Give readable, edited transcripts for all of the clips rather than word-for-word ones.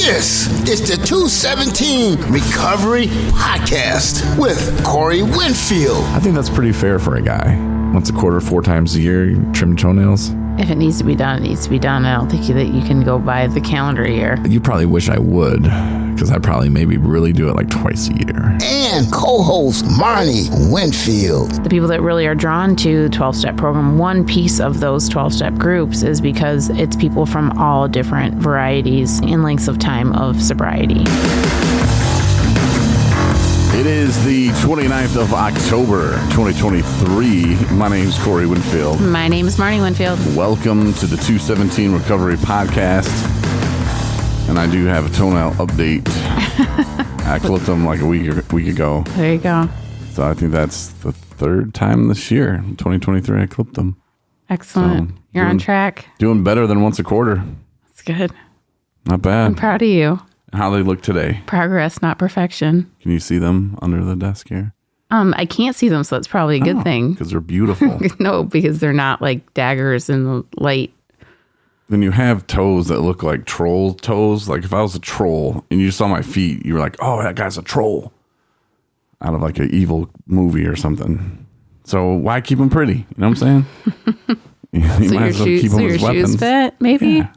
This is the 217 Recovery Podcast with Corey Winfield. I think that's pretty fair for a guy. Once a quarter, 4 times a year, you trim toenails. If it needs to be done, it needs to be done. I don't think that you can go by the calendar year. You probably wish I would, because I probably maybe really do it like twice a year. And co-host Marnie Winfield. The people that really are drawn to the 12-step program, one piece of those 12-step groups is because it's people from all different varieties and lengths of time of sobriety. It is the 29th of October, 2023. My name is Corey Winfield. My name is Marnie Winfield. Welcome to the 217 Recovery Podcast. And I do have a toenail update. I clipped them like a week ago. There you go. So I think that's the 3rd time this year, 2023, I clipped them. Excellent. So you're on track. Doing better than once a quarter. That's good. Not bad. I'm proud of you. How they look today. Progress, not perfection. Can you see them under the desk here? I can't see them, so it's probably a good thing. Because they're beautiful. No, because they're not like daggers in the light. Then you have toes that look like troll toes. Like if I was a troll and you saw my feet, you were like, oh, that guy's a troll. Out of like an evil movie or something. So why keep them pretty? You know what I'm saying? You so might as well keep them as weapons. Shoes fit, maybe? Yeah.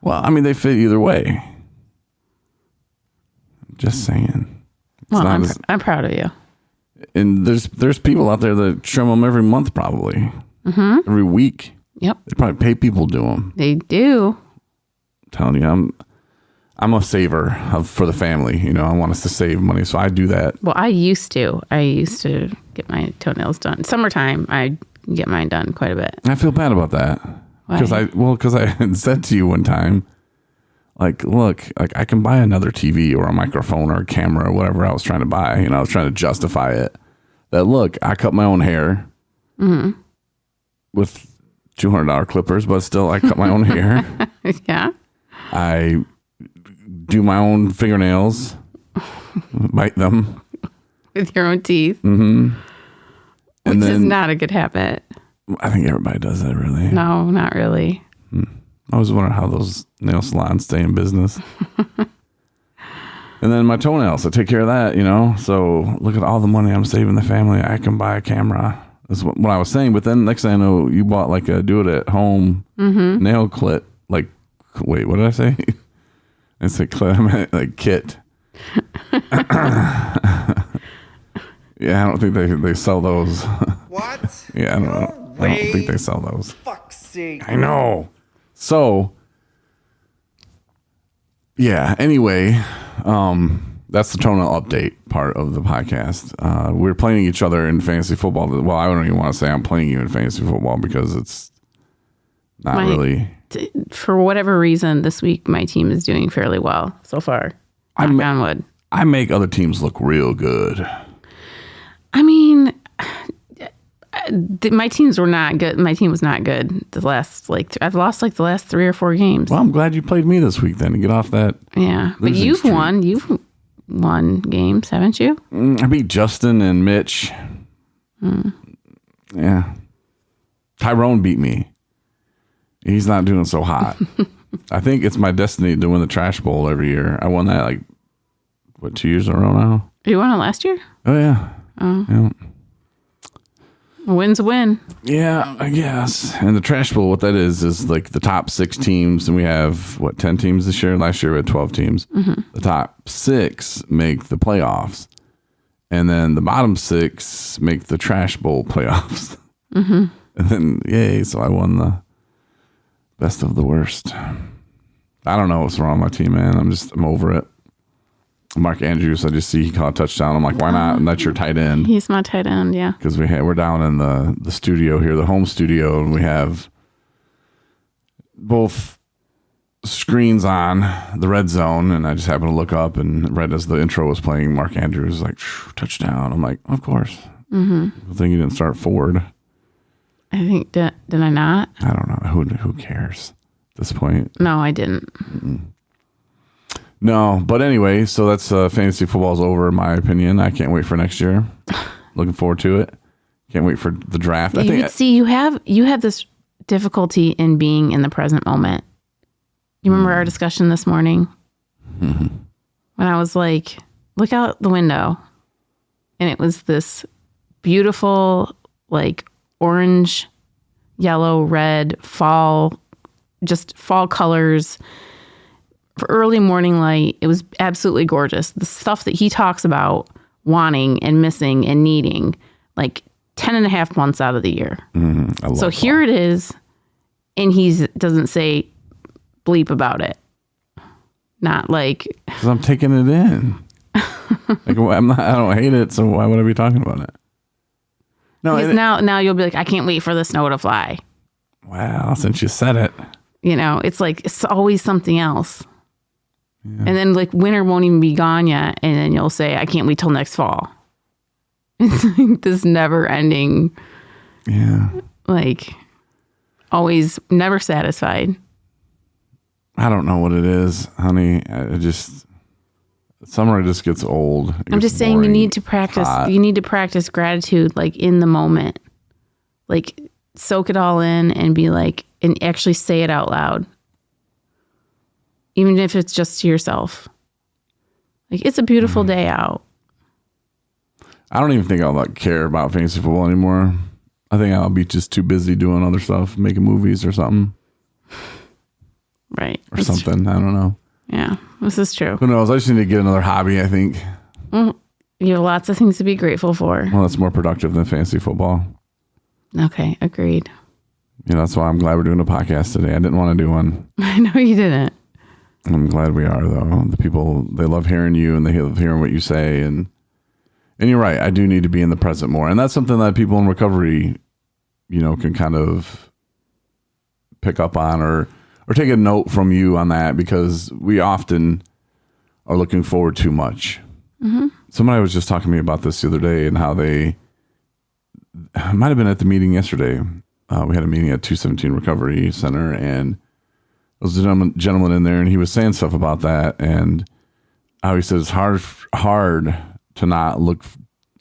Well, I mean, they fit either way. Just saying. Well, I'm proud of you. And there's people out there that trim them every month, probably. Mm-hmm. Every week. Yep. They probably pay people to do them. They do. I'm telling you, I'm a saver for the family. You know, I want us to save money, so I do that. Well, I used to get my toenails done. Summertime, I get mine done quite a bit. I feel bad about that. Because I had said to you one time, like, look, like I can buy another TV or a microphone or a camera or whatever I was trying to buy. You know, I was trying to justify it. That look, I cut my own hair with $200 clippers, but still I cut my own hair. Yeah. I do my own fingernails, bite them. With your own teeth. Mm-hmm. Which is not a good habit. I think everybody does that, really. No, not really. I was wondering how those nail salons stay in business. And then my toenails, I take care of that, you know. So look at all the money I'm saving the family. I can buy a camera. That's what I was saying. But then next thing I know, you bought like a do-it-at-home nail clip. Like, wait, what did I say? I said clip, I meant like kit. Yeah, I don't think they sell those. What? Yeah, I don't know. I don't think they sell those. Fuck's sake. I know. So, yeah, anyway, that's the toenail update part of the podcast. We're playing each other in fantasy football. Well, I don't even want to say I'm playing you in fantasy football because it's not really. For whatever reason, this week my team is doing fairly well so far. Knock on wood. I make other teams look real good. I mean, my teams were not good. My team was not good. I've lost like the last 3 or 4 games. Well, I'm glad you played me this week then to get off that. Yeah, but you've won. You've won games, haven't you? I beat Justin and Mitch. Yeah. Tyrone beat me. He's not doing so hot. I think it's my destiny to win the Trash Bowl every year. I won that 2 years in a row now. You won it last year? Oh, yeah. Oh. Yeah. A win's a win. Yeah, I guess. And the Trash Bowl, what that is like the top 6 teams. And we have, 10 teams this year? Last year we had 12 teams. Mm-hmm. The top 6 make the playoffs. And then the bottom 6 make the Trash Bowl playoffs. Mm-hmm. And then, yay, so I won the best of the worst. I don't know what's wrong with my team, man. I'm over it. Mark Andrews, I just see he caught a touchdown. I'm like, why not? And that's your tight end. He's my tight end, yeah. Because we're down in the studio here, the home studio, and we have both screens on the red zone. And I just happened to look up, and right as the intro was playing, Mark Andrews was like, touchdown. I'm like, of course. Mm-hmm. Good thing you didn't start Ford. I think, did I not? I don't know. Who cares at this point? No, I didn't. Mm-mm. No, but anyway, so that's fantasy football's over, in my opinion. I can't wait for next year. Looking forward to it. Can't wait for the draft. You have this difficulty in being in the present moment. You remember our discussion this morning? Mm-hmm. When I was like, look out the window. And it was this beautiful, like orange, yellow, red, fall colors for early morning light. It was absolutely gorgeous. The stuff that he talks about wanting and missing and needing, like 10 and a half months out of the year. So here it is. And he doesn't say bleep about it. Not like, because I'm taking it in. Like, I don't hate it, so why would I be talking about it? No, because now you'll be like, I can't wait for the snow to fly. Wow, since you said it. You know, it's like, it's always something else. Yeah. And then like winter won't even be gone yet. And then you'll say, I can't wait till next fall. It's like this never ending. Yeah. Like always never satisfied. I don't know what it is, honey. Summer just gets old. I'm just saying boring, you need to practice. Hot. You need to practice gratitude, like in the moment, like soak it all in and be like, and actually say it out loud. Even if it's just to yourself. Like, it's a beautiful day out. I don't even think I'll like care about fantasy football anymore. I think I'll be just too busy doing other stuff, making movies or something. Right. Or something. I don't know. Yeah, this is true. Who knows? I just need to get another hobby, I think. You have lots of things to be grateful for. Well, that's more productive than fantasy football. Okay, agreed. You know, that's why I'm glad we're doing a podcast today. I didn't want to do one. I know you didn't. I'm glad we are, though. The people, they love hearing you and they love hearing what you say. And you're right. I do need to be in the present more. And that's something that people in recovery, you know, can kind of pick up on or take a note from you on that, because we often are looking forward too much. Mm-hmm. Somebody was just talking to me about this the other day and how they might have been at the meeting yesterday. We had a meeting at 217 Recovery Center, and there was a gentleman in there, and he was saying stuff about that and how he said it's hard to not look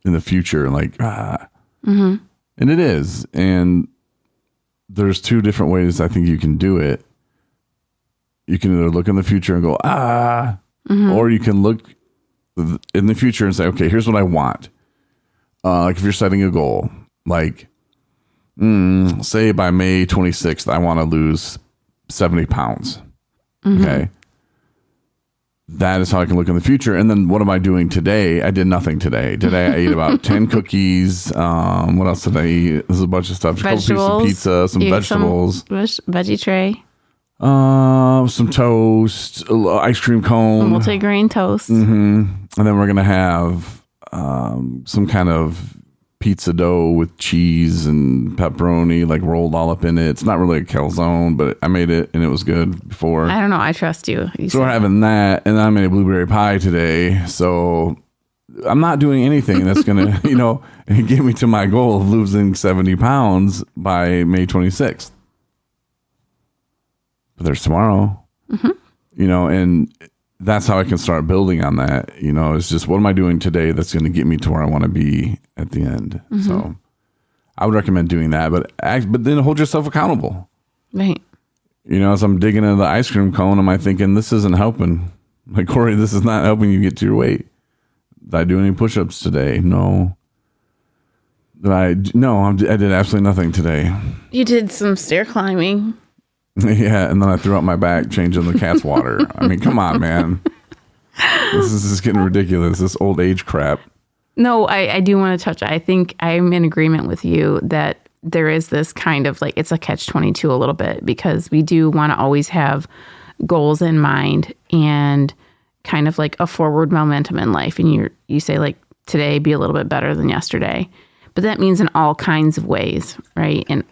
in the future, like, Mm-hmm. And it is. And there's two different ways I think you can do it. You can either look in the future and go, mm-hmm. or you can look in the future and say, okay, here's what I want. Like if you're setting a goal, like, say by May 26th, I want to lose 70 pounds. Mm-hmm. Okay. That is how I can look in the future. And then what am I doing today? I did nothing today. Today I ate about 10 cookies. What else did I eat? There's a bunch of stuff. A couple pieces of pizza, some vegetables. Veggie tray. Some toast, ice cream cone. Multigrain toast. Mm-hmm. And then we're going to have some kind of pizza dough with cheese and pepperoni, like rolled all up in it. It's not really a calzone, but I made it and it was good before. I don't know. I trust you. So we're having that, and I made a blueberry pie today. So I'm not doing anything that's going to, you know, get me to my goal of losing 70 pounds by May 26th. But there's tomorrow, mm-hmm. you know, and that's how I can start building on that. You know, it's just, what am I doing today that's going to get me to where I want to be at the end? Mm-hmm. So I would recommend doing that, but then hold yourself accountable. Right. You know, as I'm digging into the ice cream cone, am I thinking, this isn't helping? Like, Corey, this is not helping you get to your weight. Did I do any push-ups today? No. I did absolutely nothing today. You did some stair climbing. Yeah, and then I threw out my back changing the cat's water. I mean, come on, man. This is just getting ridiculous, this old age crap. No, I do want to touch. I think I'm in agreement with you that there is this kind of like, it's a catch-22 a little bit, because we do want to always have goals in mind and kind of like a forward momentum in life. And you say like, today be a little bit better than yesterday. But that means in all kinds of ways, right? And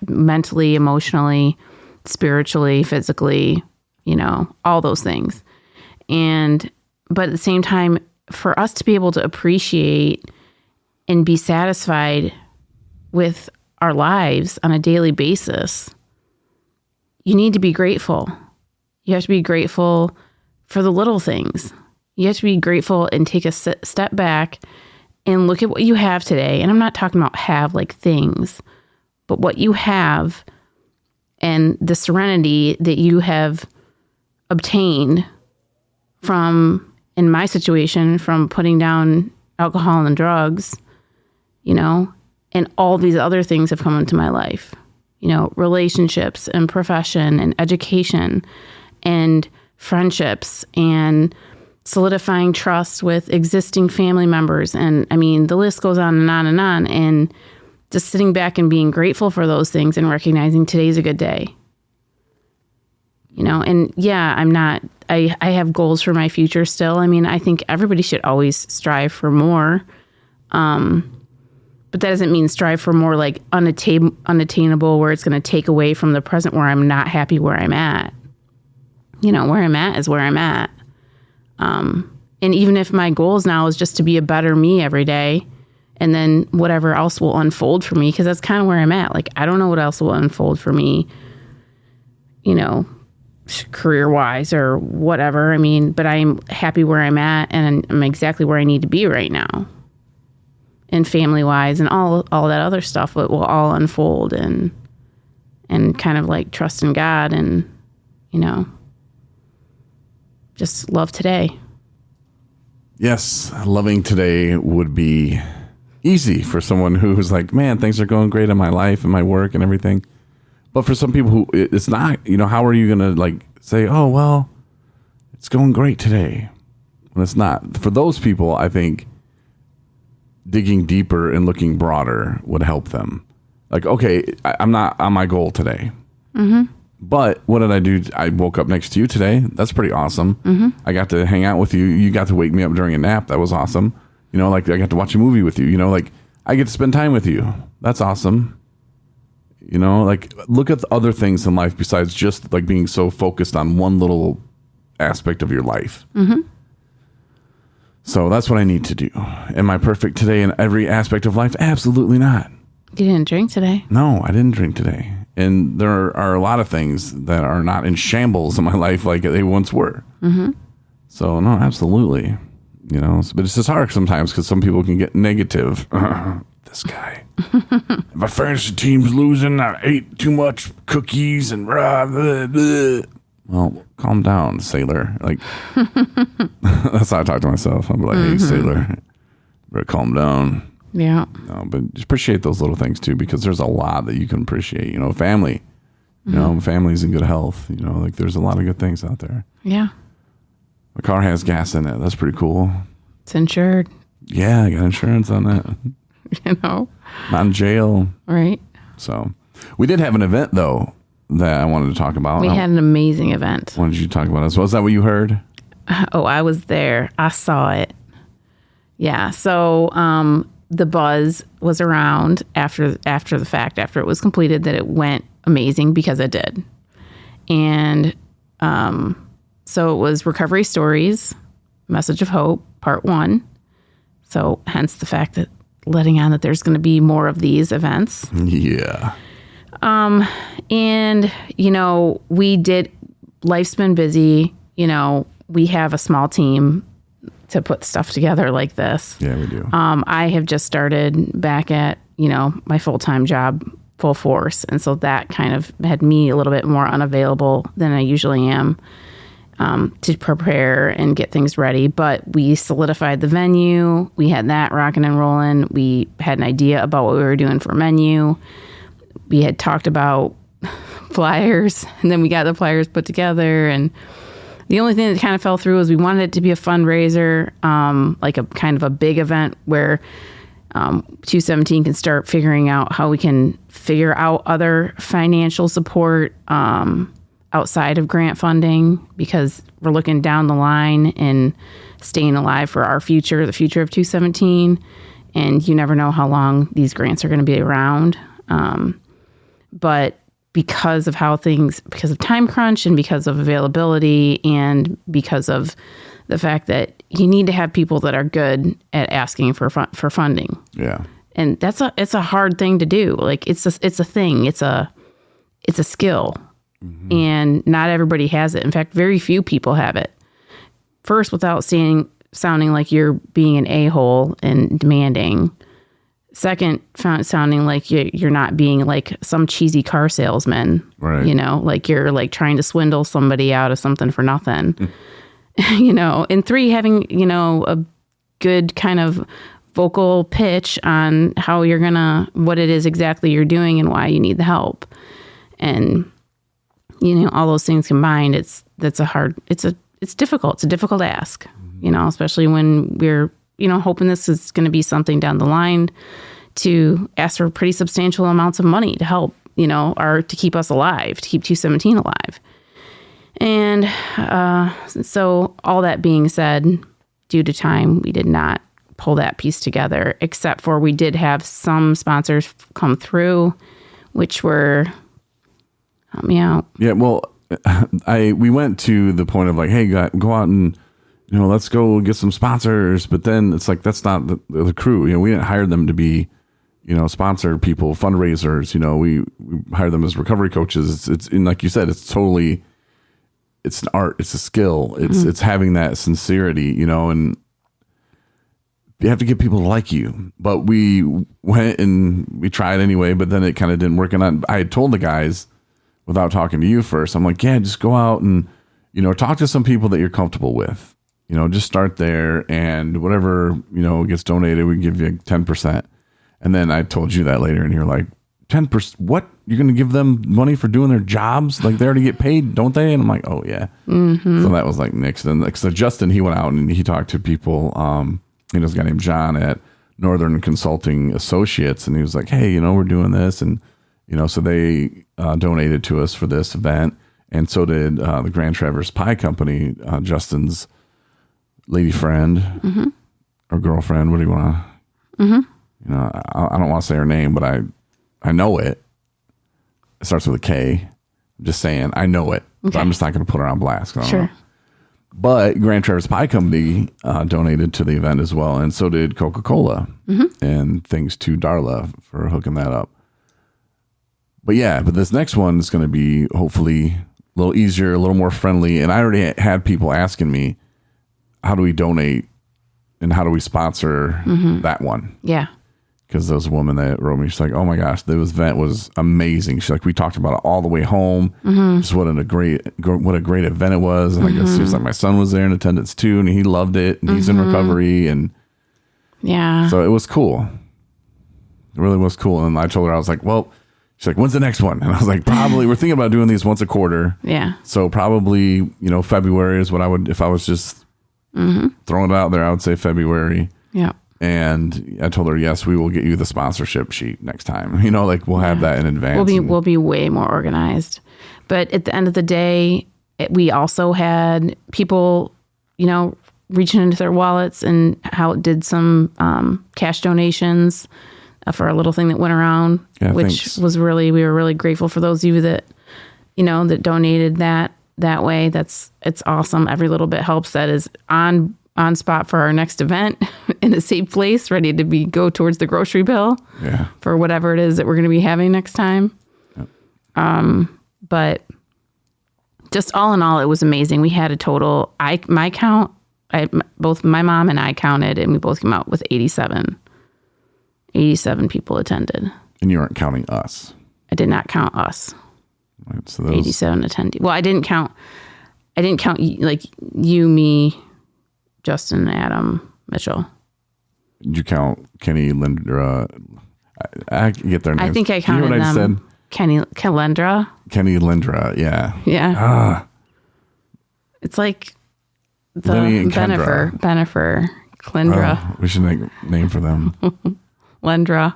mentally, emotionally, spiritually, physically, you know, all those things. But at the same time, for us to be able to appreciate and be satisfied with our lives on a daily basis, you need to be grateful. You have to be grateful for the little things. You have to be grateful and take a step back and look at what you have today. And I'm not talking about have like things, but what you have and the serenity that you have obtained from, in my situation, from putting down alcohol and drugs, and all these other things have come into my life, relationships and profession and education and friendships and solidifying trust with existing family members. And I mean, the list goes on and on and on. And just sitting back and being grateful for those things and recognizing today's a good day. And yeah, I have goals for my future still. I mean, I think everybody should always strive for more. But that doesn't mean strive for more like unattainable where it's going to take away from the present where I'm not happy where I'm at. Where I'm at is where I'm at. And even if my goals now is just to be a better me every day, and then whatever else will unfold for me, because that's kind of where I'm at. Like, I don't know what else will unfold for me, career-wise or whatever. I mean, but I'm happy where I'm at, and I'm exactly where I need to be right now. And family-wise and all that other stuff, it will all unfold and kind of like trust in God and, just love today. Yes, loving today would be easy for someone who's like, man, things are going great in my life and my work and everything. But for some people who it's not, how are you going to like say, oh, well, it's going great today when it's not? For those people, I think digging deeper and looking broader would help them. Like, okay, I'm not on my goal today. Mm-hmm. But what did I do? I woke up next to you today. That's pretty awesome. Mm-hmm. I got to hang out with you. You got to wake me up during a nap. That was awesome. Like I got to watch a movie with you. Like I get to spend time with you. That's awesome. Like look at the other things in life besides just like being so focused on one little aspect of your life. Mm-hmm. So that's what I need to do. Am I perfect today in every aspect of life? Absolutely not. You didn't drink today? No, I didn't drink today. And there are a lot of things that are not in shambles in my life like they once were. Mm-hmm. So, no, absolutely. But it's just hard sometimes because some people can get negative. This guy. If my fantasy team's losing, I ate too much cookies and blah, blah, blah. Well, calm down, sailor. Like, that's how I talk to myself. I'm like, hey, sailor, better calm down. Yeah. No, but just appreciate those little things too, because there's a lot that you can appreciate. Family. Family's in good health. Like there's a lot of good things out there. Yeah. My car has gas in it. That's pretty cool. It's insured. Yeah, I got insurance on that. Not in jail. Right. So we did have an event though that I wanted to talk about. We had an amazing event. What did you talk about? Was that what you heard? Oh, I was there. I saw it. Yeah. So, the buzz was around after the fact, after it was completed, that it went amazing because it did. And so it was Recovery Stories, Message of Hope, Part 1. So hence the fact that letting on that there's going to be more of these events. Yeah. And, we did, life's been busy. We have a small team to put stuff together like this. Yeah, we do. I have just started back at, my full-time job, full force. And so that kind of had me a little bit more unavailable than I usually am to prepare and get things ready. But we solidified the venue. We had that rocking and rolling. We had an idea about what we were doing for menu. We had talked about flyers, and then we got the flyers put together. And the only thing that kind of fell through was we wanted it to be a fundraiser, like a kind of a big event where 217 can start figuring out how we can figure out other financial support outside of grant funding, because we're looking down the line and staying alive for our future, the future of 217. And you never know how long these grants are going to be around. But because of because of time crunch and because of availability and because of the fact that you need to have people that are good at asking for funding. Yeah. And it's a hard thing to do. Like it's a thing. It's a skill. Mm-hmm. And not everybody has it. In fact, very few people have it. First, without sounding like you're being an a-hole and demanding, Second, sounding like you're not being like some cheesy car salesman, right? Like you're like trying to swindle somebody out of something for nothing, And 3, having, a good kind of vocal pitch on how what it is exactly you're doing and why you need the help. And, all those things combined, it's difficult. It's a difficult ask, especially when we're, hoping this is going to be something down the line to ask for pretty substantial amounts of money to help, or to keep us alive, to keep 217 alive. And so all that being said, due to time, we did not pull that piece together, except for we did have some sponsors come through, which were, help me out. Yeah, well, we went to the point of like, hey, go out and, let's go get some sponsors. But then it's like, that's not the crew. We didn't hire them to be, sponsor people, fundraisers. We hired them as recovery coaches. It's and like you said, it's an art. It's a skill. It's having that sincerity, and you have to get people to like you. But we went and we tried anyway, but then it kind of didn't work. And I had told the guys without talking to you first, I'm like, yeah, just go out and, talk to some people that you're comfortable with. Just start there, and whatever, gets donated, we give you 10%. And then I told you that later, and you're like, 10%? What? You're going to give them money for doing their jobs? Like, they already get paid, don't they? And I'm like, oh, yeah. Mm-hmm. So that was like next. And so Justin, he went out and he talked to people. This guy named John at Northern Consulting Associates, and he was like, hey, we're doing this. And, so they donated to us for this event. And so did the Grand Traverse Pie Company, Justin's lady friend or girlfriend. What do you want to? Mm-hmm. I don't want to say her name, but I know it. It starts with a K. I'm just saying, I know it. Okay. But I'm just not going to put her on blast. Sure. Know. But Grand Traverse Pie Company donated to the event as well, and so did Coca-Cola. Mm-hmm. And thanks to Darla for hooking that up. But this next one is going to be hopefully a little easier, a little more friendly. And I already had people asking me, how do we donate and how do we sponsor that one? Yeah. Because there was a woman that wrote me, she's like, oh my gosh, this event was amazing. She's like, we talked about it all the way home. Just what a great event it was. And I guess she was like, my son was there in attendance too, and he loved it, and he's in recovery. And so it was cool. It really was cool. And I told her, I was like, well, she's like, when's the next one? And I was like, probably, we're thinking about doing these once a quarter. Yeah. So probably, February is what I would, if I was just throwing it out there, I would say February. Yeah. And I told her, yes, we will get you the sponsorship sheet next time. We'll have that in advance. We'll be way more organized. But at the end of the day, we also had people, reaching into their wallets and how it did some cash donations for a little thing that went around, which was we were really grateful for those of you that, that donated that way. It's awesome. Every little bit helps. That is on spot for our next event in a safe place, ready to go towards the grocery bill for whatever it is that we're going to be having next time. Yep. But just all in all, it was amazing. We had a total, both my mom and I counted, and we both came out with 87 people attended. And you weren't counting us. I did not count us. Right, so 87 attendees. Well, I didn't count like you, me, Justin, Adam, Mitchell. Did you count Kenny, Lindra? I get their names. I think I counted them. I said? Kenny Lindra. Kenny Lindra, yeah. Yeah. It's like the Benifer, Lindra. We should make a name for them. Lindra.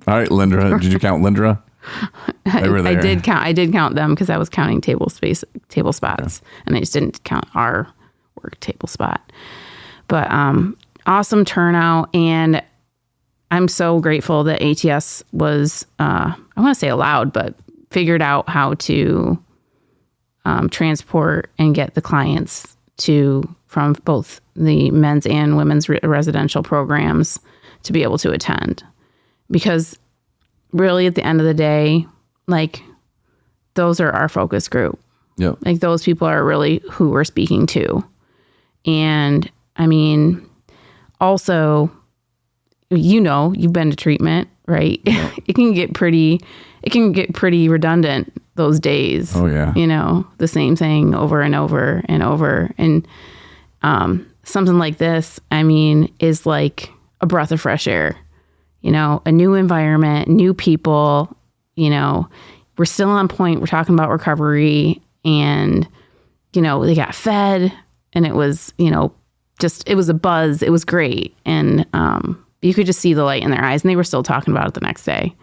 All right, Lindra. Did you count Lindra? They were there. I did count them because I was counting table spots, and I just didn't count our work table spot. But awesome turnout, and I'm so grateful that ATS was I want to say allowed, but figured out how to transport and get the clients from both the men's and women's residential programs to be able to attend. Because really at the end of the day, like, those are our focus group. Yep. Like, those people are really who we're speaking to. And I mean, also, you've been to treatment, right? Yeah. It can get pretty redundant those days. Oh yeah. The same thing over and over and over. And something like this, is like a breath of fresh air. A new environment, new people. We're still on point. We're talking about recovery, and they got fed, and it was it was a buzz. It was great, and you could just see the light in their eyes, and they were still talking about it the next day.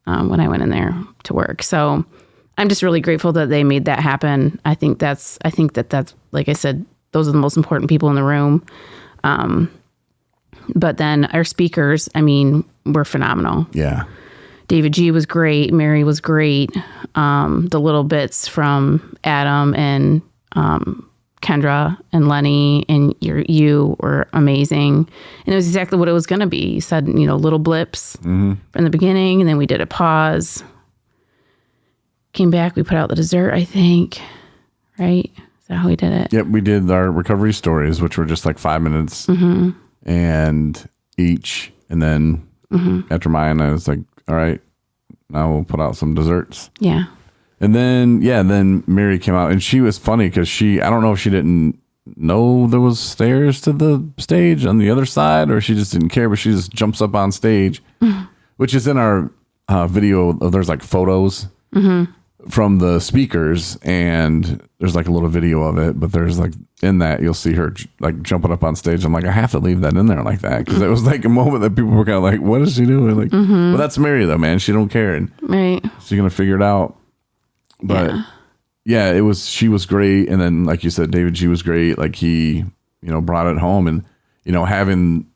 When I went in there to work. So I'm just really grateful that they made that happen. I think that's like I said, those are the most important people in the room. But then our speakers, were phenomenal. Yeah. David G was great. Mary was great. The little bits from Adam and Kendra and Lenny and you were amazing. And it was exactly what it was going to be. You said, little blips from the beginning, and then we did a pause. Came back, we put out the dessert, I think. Right? Is that how we did it? Yep, we did our recovery stories, which were just like 5 minutes and each. And then after mine, I was like, all right, now we'll put out some desserts. Yeah. And then Mary came out, and she was funny because I don't know if she didn't know there was stairs to the stage on the other side, or she just didn't care, but she just jumps up on stage, which is in our video. There's like photos from the speakers, and there's like a little video of it, but there's like in that, you'll see her like jumping up on stage. I'm like, I have to leave that in there like that, because it was like a moment that people were kind of like, what is she doing? Like, well, that's Mary though, man. She don't care. And right. She's going to figure it out. But yeah, she was great. And then, like you said, David G was great. Like he, brought it home, and, having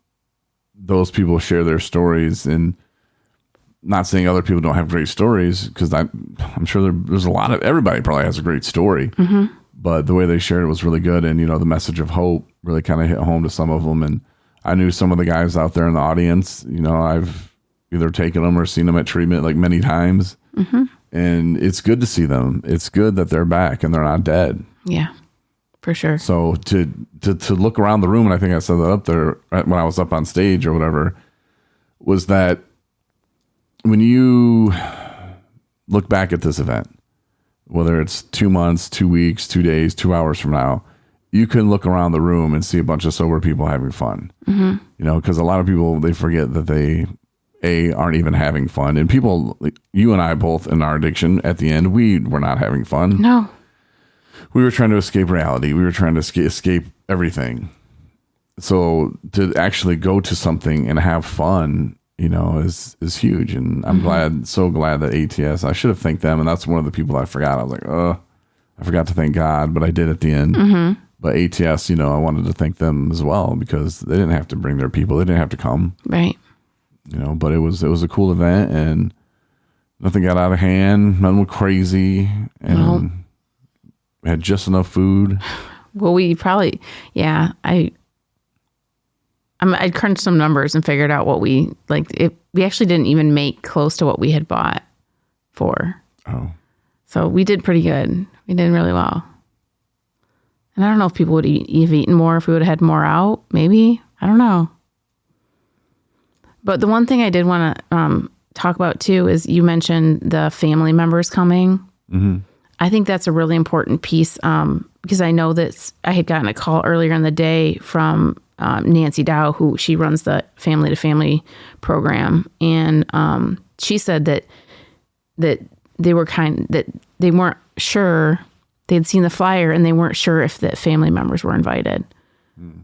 those people share their stories, and not saying other people don't have great stories, because I'm sure there's a lot of, everybody probably has a great story, but the way they shared it was really good. And, the message of hope really kind of hit home to some of them. And I knew some of the guys out there in the audience, I've either taken them or seen them at treatment like many times. And it's good to see them. It's good that they're back and they're not dead. Yeah, for sure. So to look around the room, and I think I said that up there when I was up on stage or whatever, was that when you look back at this event, whether it's 2 months, 2 weeks, 2 days, 2 hours from now, you can look around the room and see a bunch of sober people having fun. Because a lot of people, they forget that they aren't even having fun. And people, you and I both in our addiction, at the end, we were not having fun. No. We were trying to escape reality. We were trying to escape everything. So to actually go to something and have fun, is huge. And I'm so glad that ATS, I should have thanked them. And that's one of the people I forgot. I was like, I forgot to thank God, but I did at the end. But ATS, I wanted to thank them as well, because they didn't have to bring their people. They didn't have to come. Right. But it was a cool event, and nothing got out of hand. None was crazy, and we had just enough food. Well, we probably, I crunched some numbers and figured out what we actually didn't even make close to what we had bought for. Oh, so we did pretty good. We did really well. And I don't know if people would have eaten more if we would have had more out. Maybe, I don't know. But the one thing I did want to talk about too is you mentioned the family members coming. I think that's a really important piece, because I know that I had gotten a call earlier in the day from Nancy Dow, who she runs the Family to Family program, and she said that they weren't sure. They'd seen the flyer and they weren't sure if the family members were invited.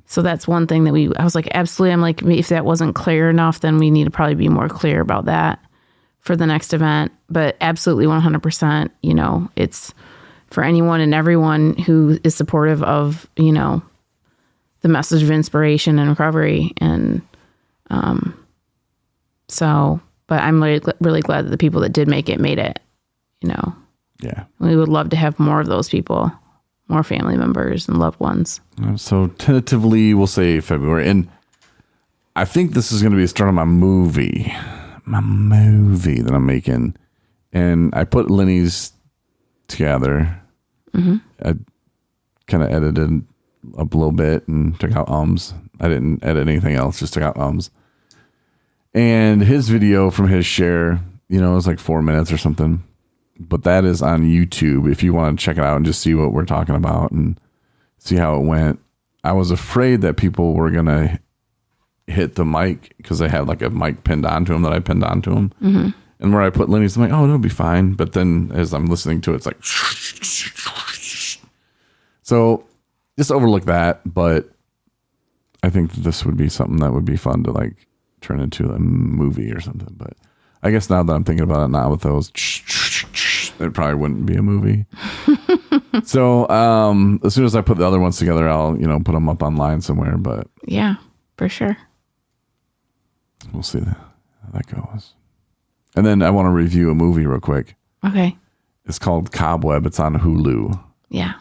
So that's one thing that I was like, absolutely. I'm like, if that wasn't clear enough, then we need to probably be more clear about that for the next event. But absolutely 100%, it's for anyone and everyone who is supportive of, the message of inspiration and recovery. And but I'm really glad that the people that did make it made it, Yeah. We would love to have more of those people. More family members and loved ones. So tentatively, we'll say February. And I think this is going to be the start of my movie that I'm making. And I put Lenny's together. I kind of edited up a little bit and took out ums. I didn't edit anything else, just took out ums. And his video from his share, it was like 4 minutes or something. But that is on YouTube if you want to check it out and just see what we're talking about and see how it went. I was afraid that people were going to hit the mic because they had like a mic pinned onto him that I pinned onto him. Mm-hmm. And where I put Lenny's, I'm like, oh, it'll be fine. But then as I'm listening to it, it's like, so just overlook that. But I think this would be something that would be fun to like turn into a movie or something. But I guess now that I'm thinking about it now with those, it probably wouldn't be a movie. So as soon as I put the other ones together, I'll, put them up online somewhere. But yeah, for sure. We'll see how that goes. And then I want to review a movie real quick. Okay. It's called Cobbweb. It's on Hulu. Yeah.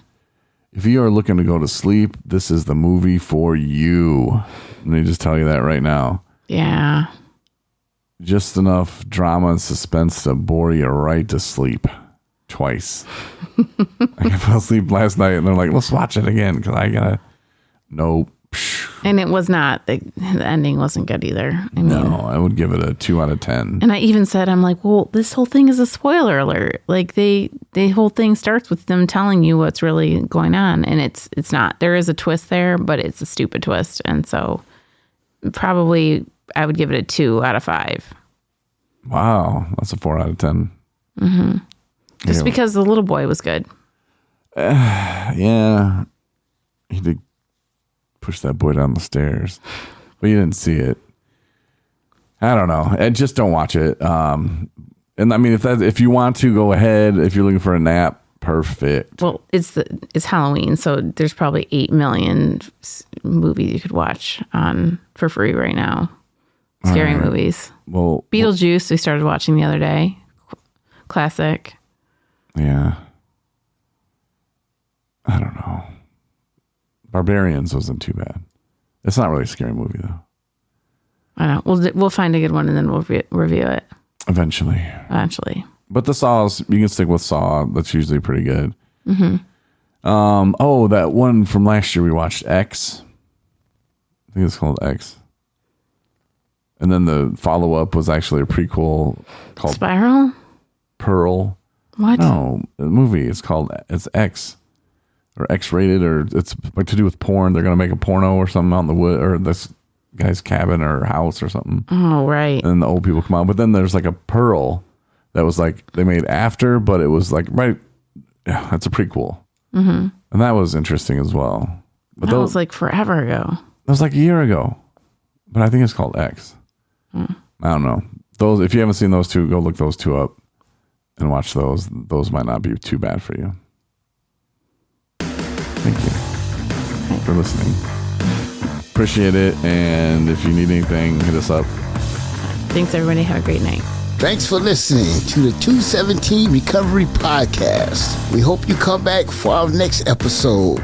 If you are looking to go to sleep, this is the movie for you. Let me just tell you that right now. Yeah. Just enough drama and suspense to bore you right to sleep. Twice. I fell asleep last night and they're like, let's watch it again because I gotta. Nope. And it was not, the ending wasn't good either. No, I would give it a 2 out of 10. And I even said, I'm like, well, this whole thing is a spoiler alert. Like the whole thing starts with them telling you what's really going on. And it's not. There is a twist there, but it's a stupid twist. And so probably I would give it a 2 out of 5. Wow. That's a 4 out of 10. Mm-hmm. Just because the little boy was good. Yeah. He did push that boy down the stairs, but you didn't see it. I don't know. And just don't watch it. And I mean, if you want to, go ahead. If you're looking for a nap, perfect. Well, it's Halloween, so there's probably 8 million movies you could watch for free right now. Scary movies. Well, Beetlejuice we started watching the other day. Classic. Yeah. I don't know. Barbarians wasn't too bad. It's not really a scary movie though. I know. We'll find a good one and then we'll review it. Eventually. But the Saws, you can stick with Saw. That's usually pretty good. Mm-hmm. That one from last year we watched, X. I think it's called X. And then the follow-up was actually a prequel called Spiral? Pearl. What? No, the movie is called, it's X. Or X-rated, or it's like to do with porn. They're going to make a porno or something out in the wood, or this guy's cabin or house or something. Oh, right. And the old people come out. But then there's like a Pearl that was like, they made after, but it was like, that's a prequel. Mm-hmm. And that was interesting as well. But that was like forever ago. That was like a year ago. But I think it's called X. I don't know. If you haven't seen those two, go look those two up and watch those. Those might not be too bad for you. Thank you for listening. Appreciate it. And if you need anything, hit us up. Thanks, everybody. Have a great night. Thanks for listening to the 217 Recovery Podcast. We hope you come back for our next episode.